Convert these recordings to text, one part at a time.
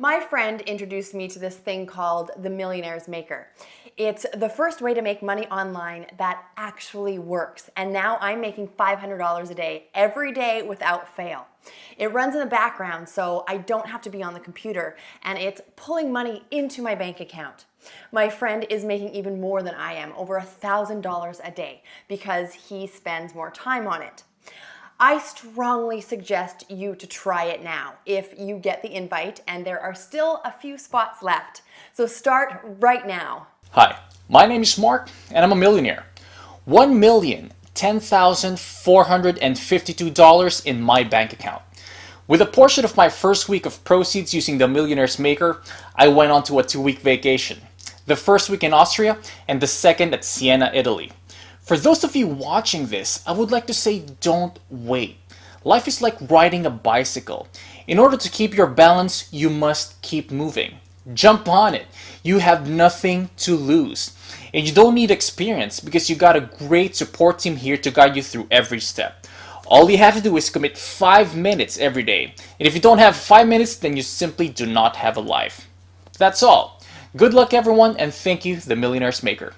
My friend introduced me to this thing called The Millionaire's Maker. It's the first way to make money online that actually works. And now I'm making $500 a day, every day without fail. It runs in the background, so I don't have to be on the computer, and it's pulling money into my bank account. My friend is making even more than I am, over $1,000 a day, because he spends more time on it. I strongly suggest you to try it now if you get the invite, and there are still a few spots left. So start right now. Hi, my name is Mark and I'm a millionaire. $1,010,452 in my bank account. With a portion of my first week of proceeds using the Millionaire's Maker, I went on to a 2-week vacation. The first week in Austria and the second at Siena, Italy. For those of you watching this, I would like to say don't wait. Life is like riding a bicycle. In order to keep your balance, you must keep moving. Jump on it. You have nothing to lose. And you don't need experience because you got a great support team here to guide you through every step. All you have to do is commit 5 minutes every day. And if you don't have 5 minutes, then you simply do not have a life. That's all. Good luck everyone, and thank you, The Millionaire's Maker.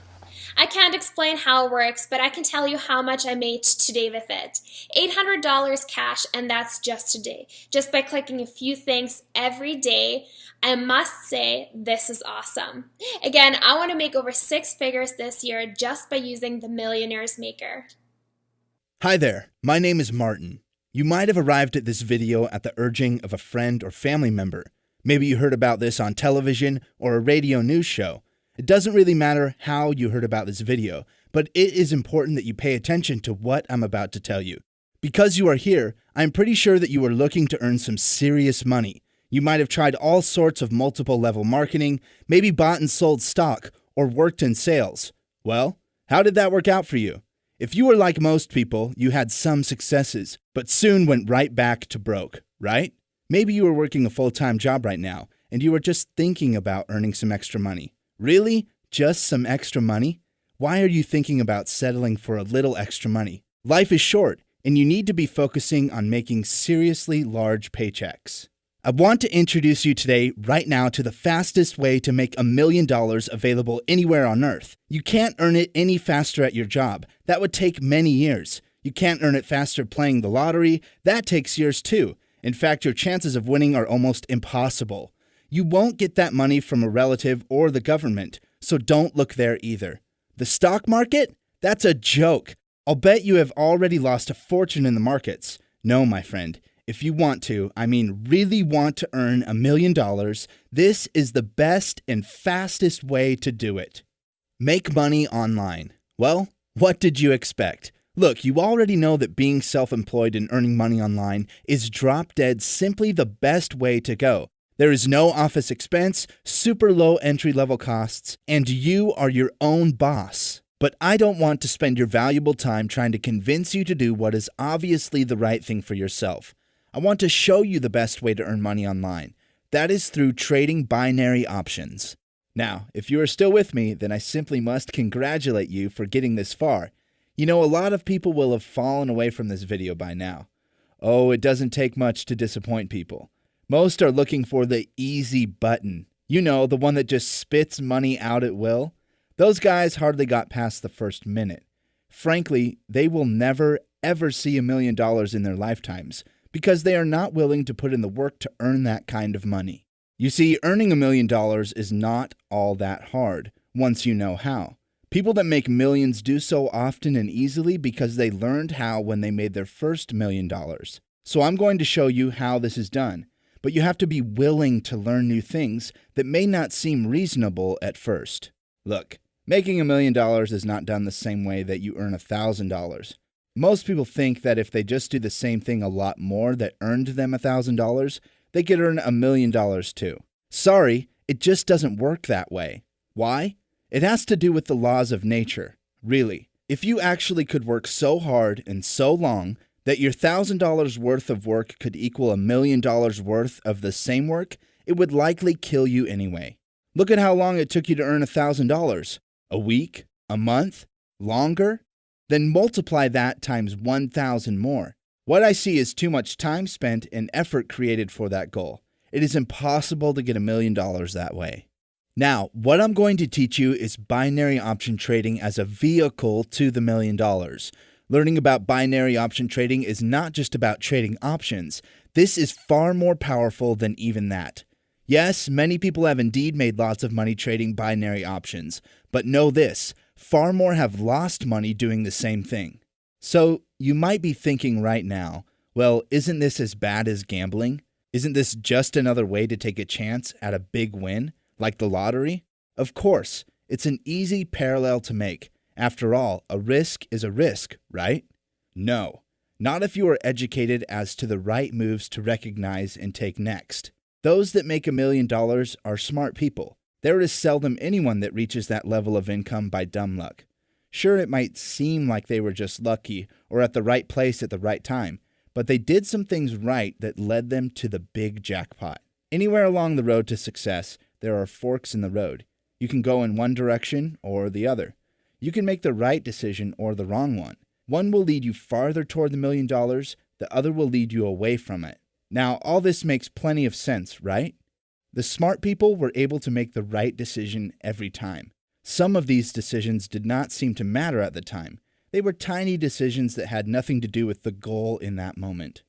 I can't explain how it works, but I can tell you how much I made today with it. $800 cash, and that's just today. Just by clicking a few things every day. I must say, this is awesome. Again, I want to make over 6 figures this year just by using the Millionaire's Maker. Hi there, my name is Martin. You might have arrived at this video at the urging of a friend or family member. Maybe you heard about this on television or a radio news show. It doesn't really matter how you heard about this video, but it is important that you pay attention to what I'm about to tell you. Because you are here, I'm pretty sure that you are looking to earn some serious money. You might have tried all sorts of multiple level marketing, maybe bought and sold stock, or worked in sales. Well, how did that work out for you? If you were like most people, you had some successes, but soon went right back to broke, right? Maybe you are working a full-time job right now, and you are just thinking about earning some extra money. Really? Just some extra money? Why are you thinking about settling for a little extra money? Life is short, and you need to be focusing on making seriously large paychecks. I want to introduce you today, right now, to the fastest way to make $1 million available anywhere on earth. You can't earn it any faster at your job. That would take many years. You can't earn it faster playing the lottery. That takes years too. In fact, your chances of winning are almost impossible. You won't get that money from a relative or the government, so don't look there either. The stock market? That's a joke. I'll bet you have already lost a fortune in the markets. No, my friend. If you want to, I mean really want to earn $1 million, this is the best and fastest way to do it. Make money online. Well, what did you expect? Look, you already know that being self-employed and earning money online is drop dead simply the best way to go. There is no office expense, super low entry-level costs, and you are your own boss. But I don't want to spend your valuable time trying to convince you to do what is obviously the right thing for yourself. I want to show you the best way to earn money online. That is through trading binary options. Now, if you are still with me, then I simply must congratulate you for getting this far. You know, a lot of people will have fallen away from this video by now. Oh, it doesn't take much to disappoint people. Most are looking for the easy button. You know, the one that just spits money out at will. Those guys hardly got past the first minute. Frankly, they will never, ever see $1 million in their lifetimes because they are not willing to put in the work to earn that kind of money. You see, earning $1 million is not all that hard once you know how. People that make millions do so often and easily because they learned how when they made their first $1 million. So I'm going to show you how this is done. But you have to be willing to learn new things that may not seem reasonable at first. Look, making $1 million is not done the same way that you earn $1,000. Most people think that if they just do the same thing a lot more that earned them $1,000, they could earn $1 million too. Sorry, it just doesn't work that way. Why? It has to do with the laws of nature. Really, if you actually could work so hard and so long that your $1,000 worth of work could equal $1 million worth of the same work, it would likely kill you anyway. Look at how long it took you to earn $1,000. A week? A month? Longer? Then multiply that times 1,000 more. What I see is too much time spent and effort created for that goal. It is impossible to get $1 million that way. Now, what I'm going to teach you is binary option trading as a vehicle to the $1 million. Learning about binary option trading is not just about trading options. This is far more powerful than even that. Yes, many people have indeed made lots of money trading binary options, but know this, far more have lost money doing the same thing. So, you might be thinking right now, well, isn't this as bad as gambling? Isn't this just another way to take a chance at a big win, like the lottery? Of course, it's an easy parallel to make. After all, a risk is a risk, right? No, not if you are educated as to the right moves to recognize and take next. Those that make $1 million are smart people. There is seldom anyone that reaches that level of income by dumb luck. Sure, it might seem like they were just lucky or at the right place at the right time, but they did some things right that led them to the big jackpot. Anywhere along the road to success, there are forks in the road. You can go in one direction or the other. You can make the right decision or the wrong one. One will lead you farther toward the $1 million, the other will lead you away from it. Now, all this makes plenty of sense, right? The smart people were able to make the right decision every time. Some of these decisions did not seem to matter at the time. They were tiny decisions that had nothing to do with the goal in that moment.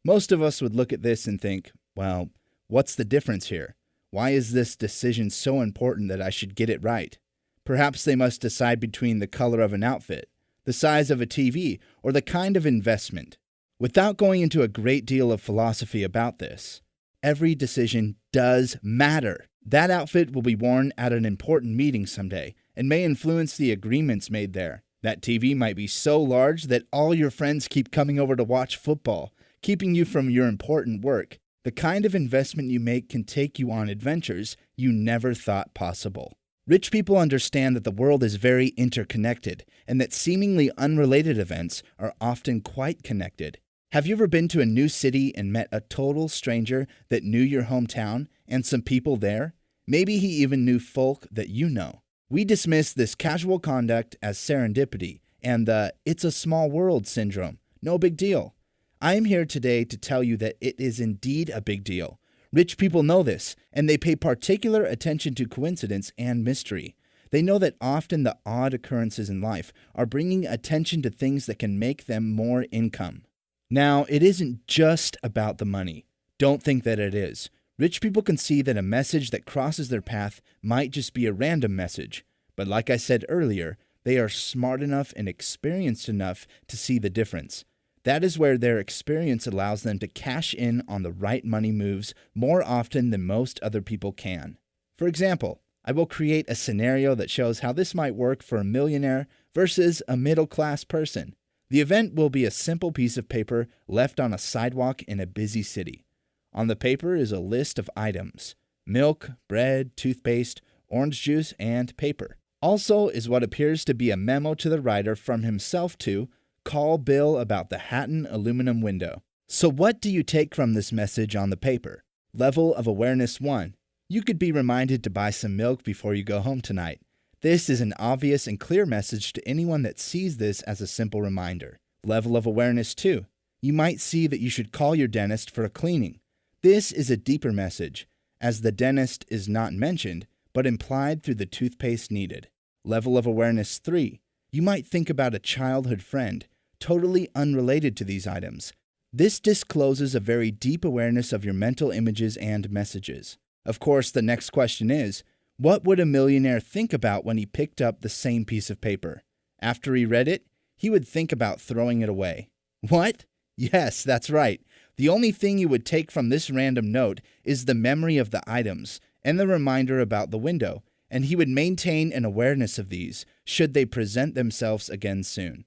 Most of us would look at this and think, well, what's the difference here? Why is this decision so important that I should get it right? Perhaps they must decide between the color of an outfit, the size of a TV, or the kind of investment. Without going into a great deal of philosophy about this, every decision does matter. That outfit will be worn at an important meeting someday and may influence the agreements made there. That TV might be so large that all your friends keep coming over to watch football, keeping you from your important work. The kind of investment you make can take you on adventures you never thought possible. Rich people understand that the world is very interconnected and that seemingly unrelated events are often quite connected. Have you ever been to a new city and met a total stranger that knew your hometown and some people there? Maybe he even knew folk that you know. We dismiss this casual conduct as serendipity and the "it's a small world" syndrome. No big deal. I am here today to tell you that it is indeed a big deal. Rich people know this, and they pay particular attention to coincidence and mystery. They know that often the odd occurrences in life are bringing attention to things that can make them more income. Now, it isn't just about the money. Don't think that it is. Rich people can see that a message that crosses their path might just be a random message. But like I said earlier, they are smart enough and experienced enough to see the difference. That is where their experience allows them to cash in on the right money moves more often than most other people can. For example, I will create a scenario that shows how this might work for a millionaire versus a middle-class person. The event will be a simple piece of paper left on a sidewalk in a busy city. On the paper is a list of items: milk, bread, toothpaste, orange juice, and paper. Also is what appears to be a memo to the writer from himself to call Bill about the Hatton aluminum window. So what do you take from this message on the paper? Level of awareness 1. You could be reminded to buy some milk before you go home tonight. This is an obvious and clear message to anyone that sees this as a simple reminder. Level of awareness 2. You might see that you should call your dentist for a cleaning. This is a deeper message, as the dentist is not mentioned, but implied through the toothpaste needed. Level of awareness 3. You might think about a childhood friend, totally unrelated to these items. This discloses a very deep awareness of your mental images and messages. Of course, the next question is, what would a millionaire think about when he picked up the same piece of paper? After he read it, he would think about throwing it away. What? Yes, that's right. The only thing you would take from this random note is the memory of the items and the reminder about the window, and he would maintain an awareness of these should they present themselves again soon.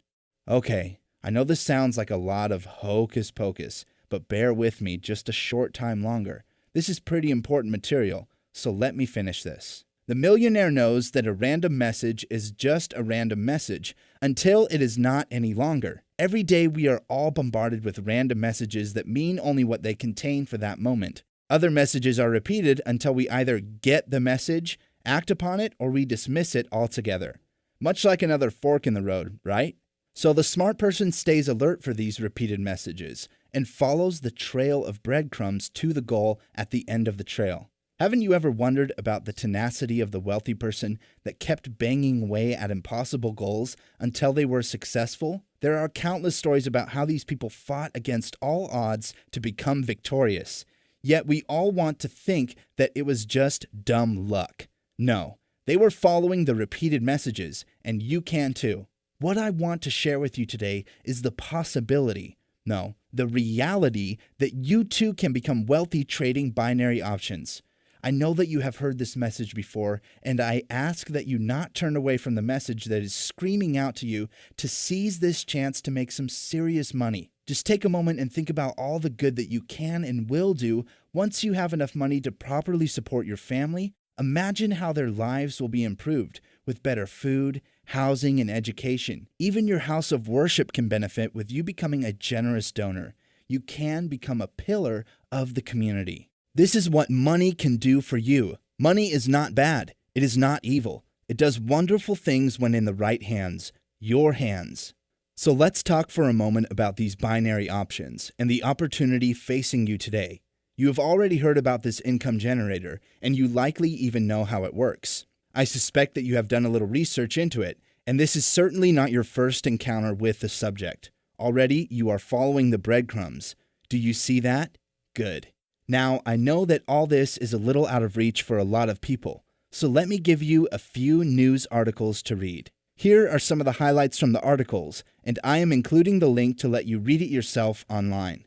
Okay, I know this sounds like a lot of hocus pocus, but bear with me just a short time longer. This is pretty important material, so let me finish this. The millionaire knows that a random message is just a random message until it is not any longer. Every day we are all bombarded with random messages that mean only what they contain for that moment. Other messages are repeated until we either get the message, act upon it, or we dismiss it altogether. Much like another fork in the road, right? So the smart person stays alert for these repeated messages, and follows the trail of breadcrumbs to the goal at the end of the trail. Haven't you ever wondered about the tenacity of the wealthy person that kept banging away at impossible goals until they were successful? There are countless stories about how these people fought against all odds to become victorious. Yet we all want to think that it was just dumb luck. No, they were following the repeated messages, and you can too. What I want to share with you today is the possibility, no, the reality that you too can become wealthy trading binary options. I know that you have heard this message before, and I ask that you not turn away from the message that is screaming out to you to seize this chance to make some serious money. Just take a moment and think about all the good that you can and will do once you have enough money to properly support your family. Imagine how their lives will be improved with better food, housing, and education. Even your house of worship can benefit with you becoming a generous donor. You can become a pillar of the community. This is what money can do for you. Money is not bad. It is not evil. It does wonderful things when in the right hands, your hands. So let's talk for a moment about these binary options and the opportunity facing you today. You have already heard about this income generator, and you likely even know how it works. I suspect that you have done a little research into it, and this is certainly not your first encounter with the subject. Already, you are following the breadcrumbs. Do you see that? Good. Now, I know that all this is a little out of reach for a lot of people, so let me give you a few news articles to read. Here are some of the highlights from the articles, and I am including the link to let you read it yourself online.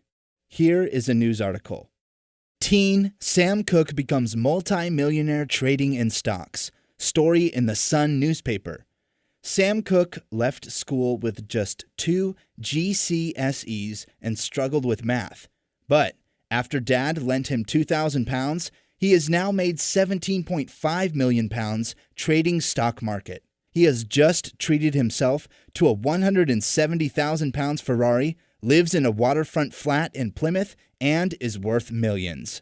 Here is a news article. Teen Sam Cooke becomes multi-millionaire trading in stocks. Story in the Sun newspaper. Sam Cooke left school with just 2 GCSEs and struggled with math. But after Dad lent him £2,000, he has now made £17.5 million trading stock market. He has just treated himself to a £170,000 Ferrari, lives in a waterfront flat in Plymouth, and is worth millions.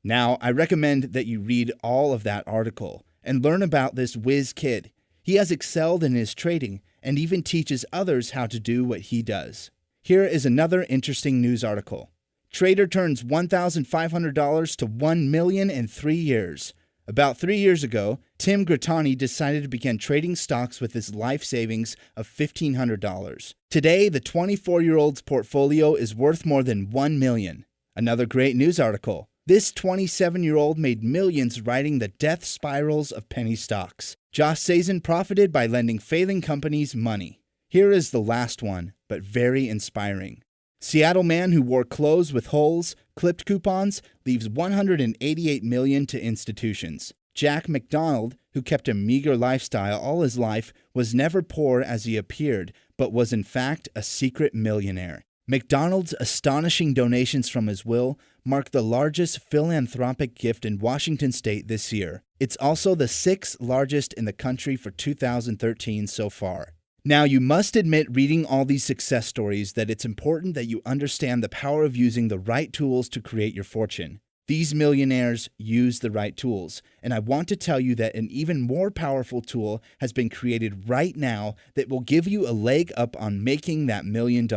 Now, I recommend that you read all of that article and learn about this whiz kid. He has excelled in his trading and even teaches others how to do what he does. Here is another interesting news article. Trader turns $1,500 to $1 million in 3 years. About 3 years ago, Tim Grattani decided to begin trading stocks with his life savings of $1,500. Today, the 24-year-old's portfolio is worth more than $1 million. Another great news article. This 27-year-old made millions riding the death spirals of penny stocks. Josh Sazen profited by lending failing companies money. Here is the last one, but very inspiring. Seattle man who wore clothes with holes, clipped coupons, leaves $188 million to institutions. Jack McDonald, who kept a meager lifestyle all his life, was never poor as he appeared, but was in fact a secret millionaire. McDonald's astonishing donations from his will mark the largest philanthropic gift in Washington state this year. It's also the 6th largest in the country for 2013 so far. Now, you must admit, reading all these success stories, that it's important that you understand the power of using the right tools to create your fortune. These millionaires use the right tools, and I want to tell you that an even more powerful tool has been created right now that will give you a leg up on making that $1 million.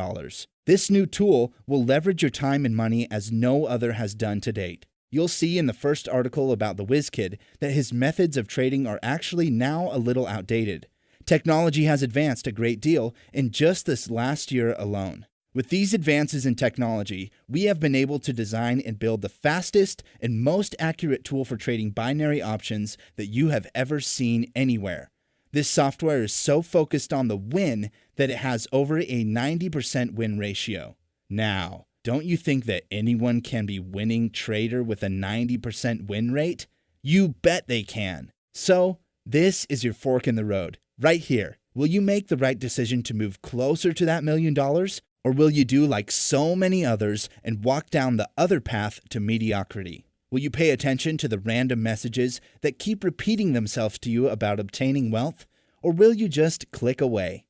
This new tool will leverage your time and money as no other has done to date. You'll see in the first article about the WizKid that his methods of trading are actually now a little outdated. Technology has advanced a great deal in just this last year alone. With these advances in technology, we have been able to design and build the fastest and most accurate tool for trading binary options that you have ever seen anywhere. This software is so focused on the win that it has over a 90% win ratio. Now, don't you think that anyone can be winning trader with a 90% win rate? You bet they can. So, this is your fork in the road. Right here. Will you make the right decision to move closer to that $1 million? Or will you do like so many others and walk down the other path to mediocrity? Will you pay attention to the random messages that keep repeating themselves to you about obtaining wealth? Or will you just click away?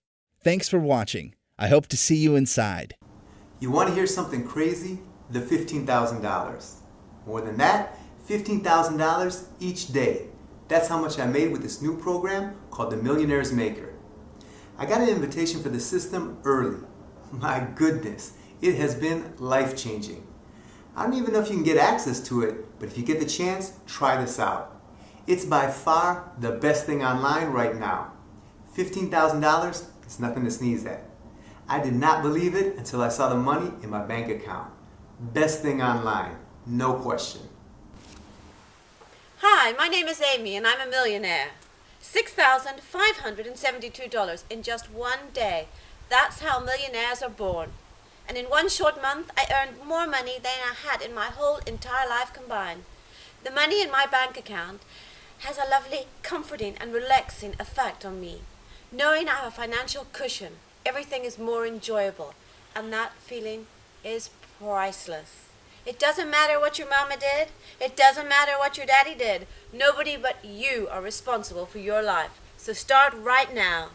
Thanks for watching. I hope to see you inside. You want to hear something crazy? The $15,000. More than that, $15,000 each day. That's how much I made with this new program called The Millionaire's Maker. I got an invitation for the system early. My goodness, It has been life-changing. I don't even know if you can get access to it, but if you get the chance, try this out. It's by far the best thing online right now. $15,000 is nothing to sneeze at. I did not believe it until I saw the money in my bank account. Best thing online, no question. Hi, my name is Amy and I'm a millionaire. $6,572 in just one day. That's how millionaires are born. And in one short month, I earned more money than I had in my whole entire life combined. The money in my bank account has a lovely, comforting and relaxing effect on me. Knowing I have a financial cushion, everything is more enjoyable, and that feeling is priceless. It doesn't matter what your mama did. It doesn't matter what your daddy did. Nobody but you are responsible for your life. So start right now.